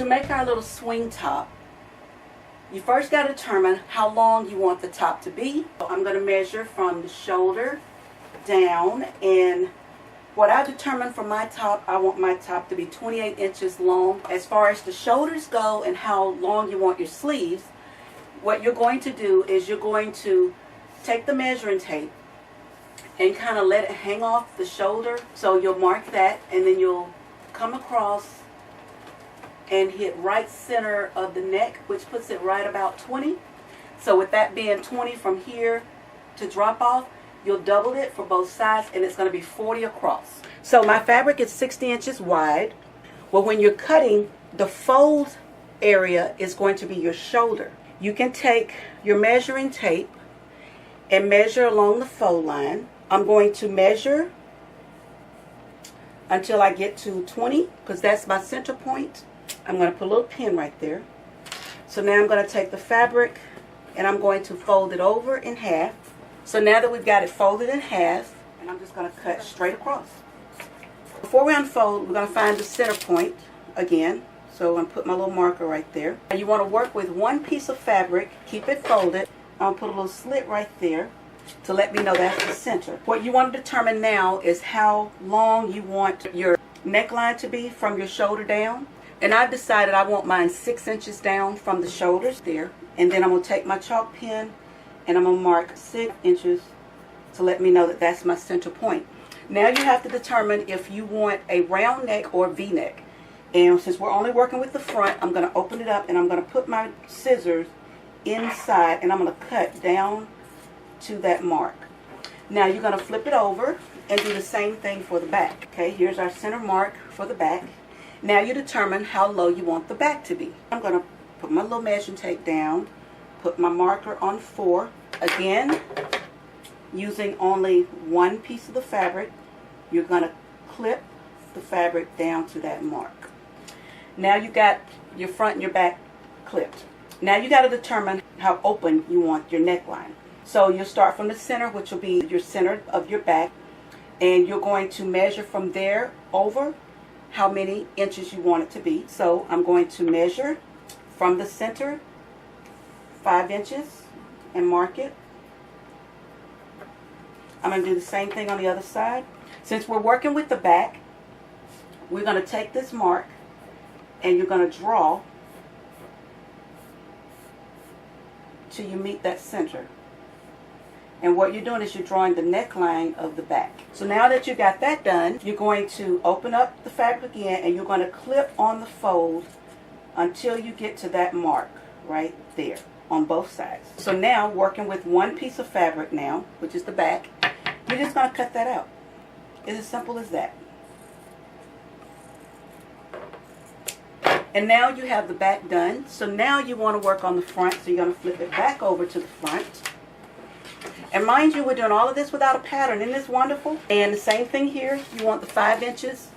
To make our little swing top, you first got to determine how long you want the top to be. So I'm going to measure from the shoulder down, and what I determined for my top, I want my top to be 28 inches long. As far as the shoulders go and how long you want your sleeves, what you're going to do is you're going to take the measuring tape and kind of let it hang off the shoulder. So you'll mark that, and then you'll come across and hit right center of the neck, which puts it right about 20. So with that being 20 from here to drop off, you'll double it for both sides, and it's going to be 40 across. So my fabric is 60 inches wide. Well, when you're cutting, the fold area is going to be your shoulder. You can take your measuring tape and measure along the fold line. I'm going to measure until I get to 20, because that's my center point. I'm going to put a little pin right there. So now I'm going to take the fabric and I'm going to fold it over in half. So now that we've got it folded in half, and I'm just going to cut straight across. Before we unfold, we're going to find the center point again. So I'm going to put my little marker right there. And you want to work with one piece of fabric, keep it folded. I'll put a little slit right there to let me know that's the center. What you want to determine now is how long you want your neckline to be from your shoulder down. And I've decided I want mine 6 inches down from the shoulders there. And then I'm going to take my chalk pen and I'm going to mark 6 inches to let me know that that's my center point. Now you have to determine if you want a round neck or V-neck. And since we're only working with the front, I'm going to open it up and I'm going to put my scissors inside and I'm going to cut down to that mark. Now you're going to flip it over and do the same thing for the back. Okay, here's our center mark for the back. Now you determine how low you want the back to be. I'm going to put my little measuring tape down, put my marker on 4. Again, using only one piece of the fabric, you're going to clip the fabric down to that mark. Now you got your front and your back clipped. Now you got to determine how open you want your neckline. So you'll start from the center, which will be your center of your back, and you're going to measure from there over how many inches you want it to be. So I'm going to measure from the center 5 inches and mark it. I'm going to do the same thing on the other side. Since we're working with the back, we're going to take this mark and you're going to draw till you meet that center. And what you're doing is you're drawing the neckline of the back. So now that you got that done, you're going to open up the fabric again and you're going to clip on the fold until you get to that mark right there on both sides. So now, working with one piece of fabric now, which is the back, you're just going to cut that out. It's as simple as that. And now you have the back done. So now you want to work on the front, so you're going to flip it back over to the front. And mind you, we're doing all of this without a pattern. Isn't this wonderful? And the same thing here. You want the 5 inches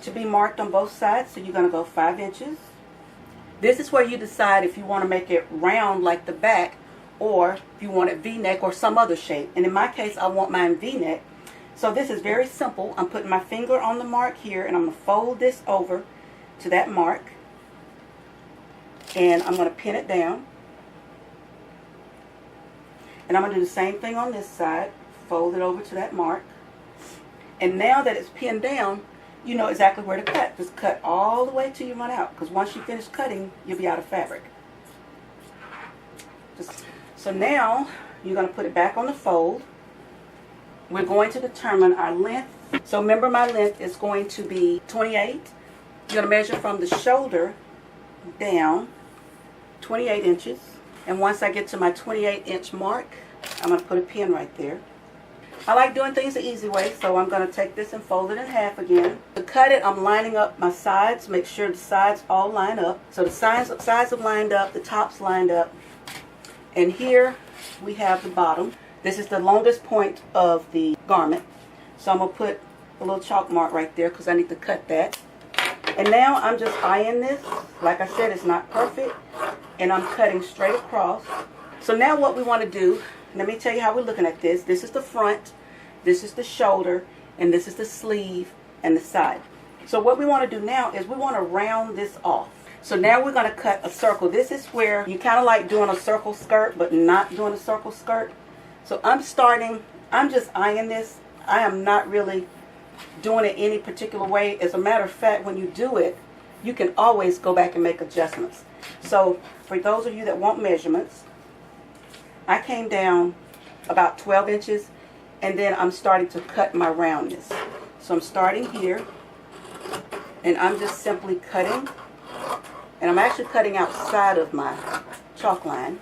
to be marked on both sides. So you're going to go 5 inches. This is where you decide if you want to make it round like the back, or if you want it V-neck or some other shape. And in my case, I want mine V-neck. So this is very simple. I'm putting my finger on the mark here, and I'm going to fold this over to that mark. And I'm going to pin it down. And I'm going to do the same thing on this side. Fold it over to that mark. And now that it's pinned down, you know exactly where to cut. Just cut all the way till you run out. Because once you finish cutting, you'll be out of fabric. So now, you're going to put it back on the fold. We're going to determine our length. So remember, my length is going to be 28. You're going to measure from the shoulder down 28 inches. And once I get to my 28-inch mark, I'm going to put a pin right there. I like doing things the easy way, so I'm going to take this and fold it in half again. To cut it, I'm lining up my sides, make sure the sides all line up. So the sides have lined up, the top's lined up. And here we have the bottom. This is the longest point of the garment. So I'm going to put a little chalk mark right there because I need to cut that. And now I'm just eyeing this. Like I said, it's not perfect. And I'm cutting straight across. So now what we want to do, let me tell you how we're looking at this. This is the front, this is the shoulder, and this is the sleeve and the side. So what we want to do now is we want to round this off. So now we're going to cut a circle. This is where you kind of like doing a circle skirt, but not doing a circle skirt. So I'm just eyeing this. I am not really doing it any particular way. As a matter of fact, when you do it, you can always go back and make adjustments. So for those of you that want measurements, I came down about 12 inches, and then I'm starting to cut my roundness. So I'm starting here, and I'm just simply cutting, and I'm actually cutting outside of my chalk line.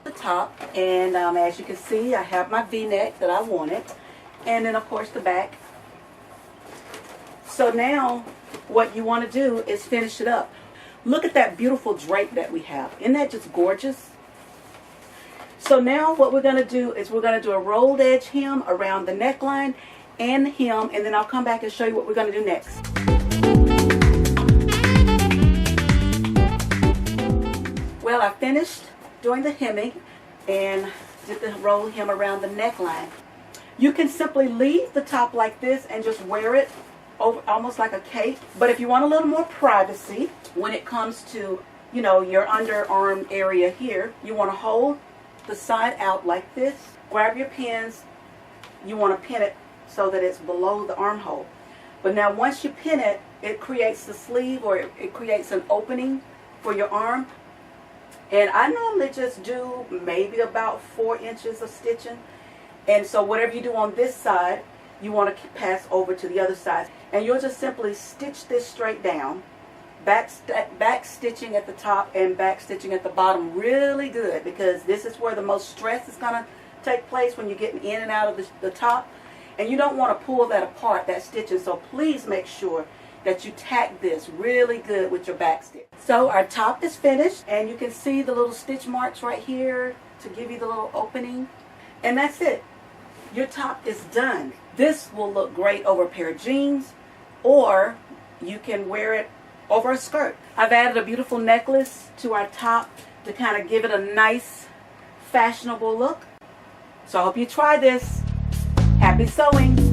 The top, and as you can see, I have my V-neck that I wanted, and then of course the back. So now what you want to do is finish it up. Look at that beautiful drape that we have. Isn't that just gorgeous? So now what we're going to do is we're going to do a rolled edge hem around the neckline and the hem, and then I'll come back and show you what we're going to do next. Well, I finished doing the hemming and did the roll hem around the neckline. You can simply leave the top like this and just wear it over, almost like a cape. But if you want a little more privacy when it comes to, you know, your underarm area here, you want to hold the side out like this. Grab your pins. You want to pin it so that it's below the armhole. But now once you pin it, it creates the sleeve, or it creates an opening for your arm. And I normally just do maybe about 4 inches of stitching. And so whatever you do on this side, you want to pass over to the other side. And you'll just simply stitch this straight down. Back stitching at the top and back stitching at the bottom really good, because this is where the most stress is going to take place when you're getting in and out of the top. And you don't want to pull that apart, that stitching. So please make sure that you tack this really good with your back stitch. So our top is finished, and you can see the little stitch marks right here to give you the little opening. And that's it. Your top is done. This will look great over a pair of jeans, or you can wear it over a skirt. I've added a beautiful necklace to our top to kind of give it a nice, fashionable look. So I hope you try this. Happy sewing!